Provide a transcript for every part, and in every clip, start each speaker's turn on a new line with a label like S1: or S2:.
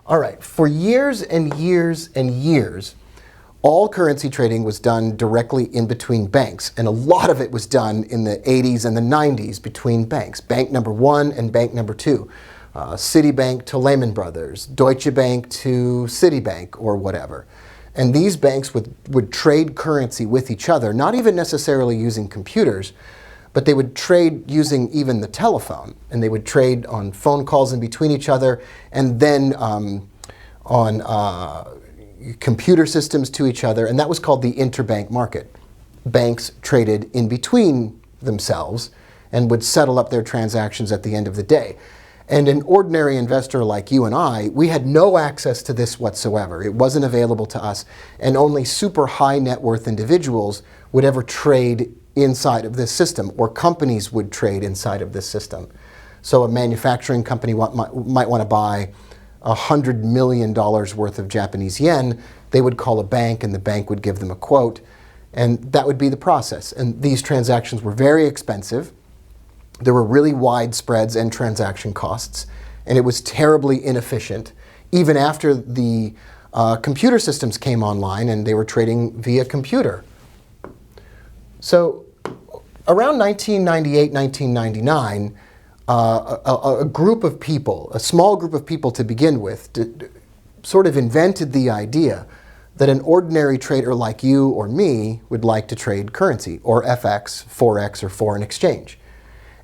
S1: All right, for years and years and years, all currency trading was done directly in between banks, and a lot of it was done in the 80s and the 90s between banks. Bank number one and bank number two. Citibank to Lehman Brothers, Deutsche Bank to Citibank, or whatever. And these banks would trade currency with each other, not even necessarily using computers, but they would trade using even the telephone. And they would trade on phone calls in between each other, and then on computer systems to each other, and that was called the interbank market. Banks traded in between themselves and would settle up their transactions at the end of the day. And an ordinary investor like you and I, we had no access to this whatsoever. It wasn't available to us, and only super high net worth individuals would ever trade inside of this system, or companies would trade inside of this system. So a manufacturing company might want to buy $100 million worth of Japanese yen. They would call a bank, and the bank would give them a quote, and that would be the process. And these transactions were very expensive. There were really wide spreads and transaction costs, and it was terribly inefficient, even after the computer systems came online and they were trading via computer. So around 1998, 1999, a group of people, a small group of people to begin with, sort of invented the idea that an ordinary trader like you or me would like to trade currency, or FX, Forex, or foreign exchange.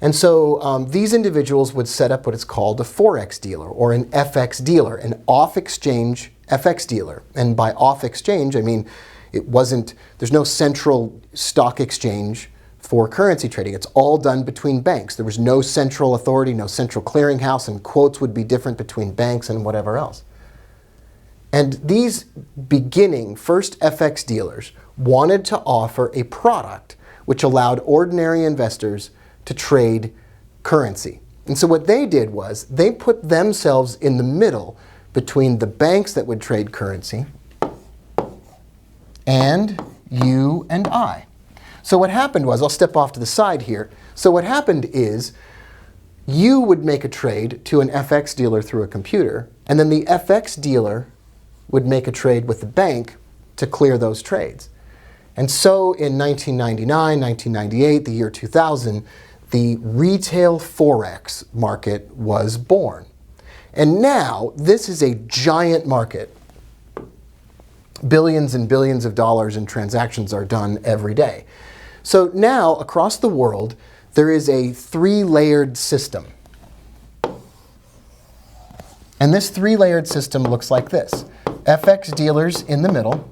S1: And so these individuals would set up what is called a Forex dealer, or an FX dealer, an off-exchange FX dealer. And by off-exchange, I mean there's no central stock exchange for currency trading. It's all done between banks. There was no central authority, no central clearinghouse, and quotes would be different between banks and whatever else. And these beginning first FX dealers wanted to offer a product which allowed ordinary investors to trade currency. And so what they did was they put themselves in the middle between the banks that would trade currency and you and I. So what happened was, I'll step off to the side here. So what happened is you would make a trade to an FX dealer through a computer, and then the FX dealer would make a trade with the bank to clear those trades. And so in 1999, 1998, the year 2000, the retail Forex market was born. And now this is a giant market. Billions and billions of dollars in transactions are done every day. So now across the world, there is a three-layered system. And this three-layered system looks like this. FX dealers in the middle.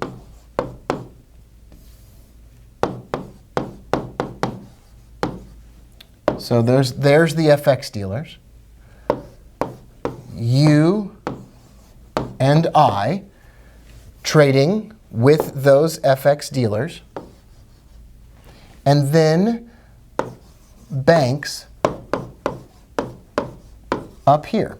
S1: So there's the FX dealers. You and I trading with those FX dealers. And then banks up here.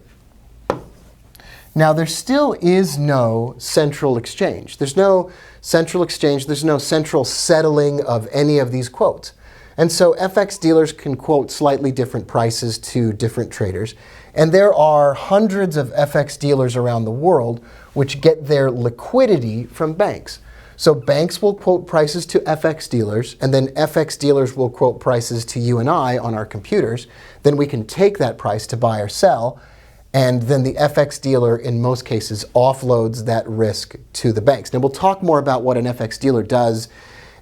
S1: Now there still is no central exchange. There's no central exchange. There's no central settling of any of these quotes. And so FX dealers can quote slightly different prices to different traders. And there are hundreds of FX dealers around the world which get their liquidity from banks. So banks will quote prices to FX dealers, and then FX dealers will quote prices to you and I on our computers. Then we can take that price to buy or sell, and then the FX dealer, in most cases, offloads that risk to the banks. Now we'll talk more about what an FX dealer does,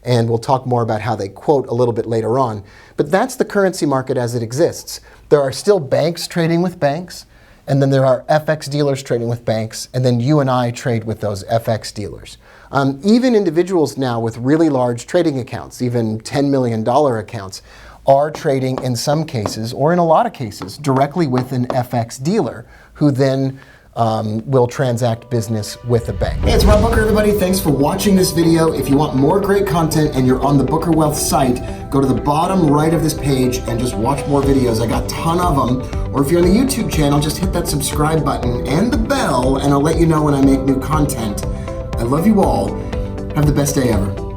S1: and we'll talk more about how they quote a little bit later on. But that's the currency market as it exists. There are still banks trading with banks, and then there are FX dealers trading with banks, and then you and I trade with those FX dealers. Even individuals now with really large trading accounts, even $10 million accounts, are trading in some cases, or in a lot of cases, directly with an FX dealer, who then will transact business with a bank. Hey, it's Rob Booker, everybody. Thanks for watching this video. If you want more great content and you're on the Booker Wealth site, go to the bottom right of this page and just watch more videos. I got a ton of them. Or if you're on the YouTube channel, just hit that subscribe button and the bell, and I'll let you know when I make new content. I love you all. Have the best day ever.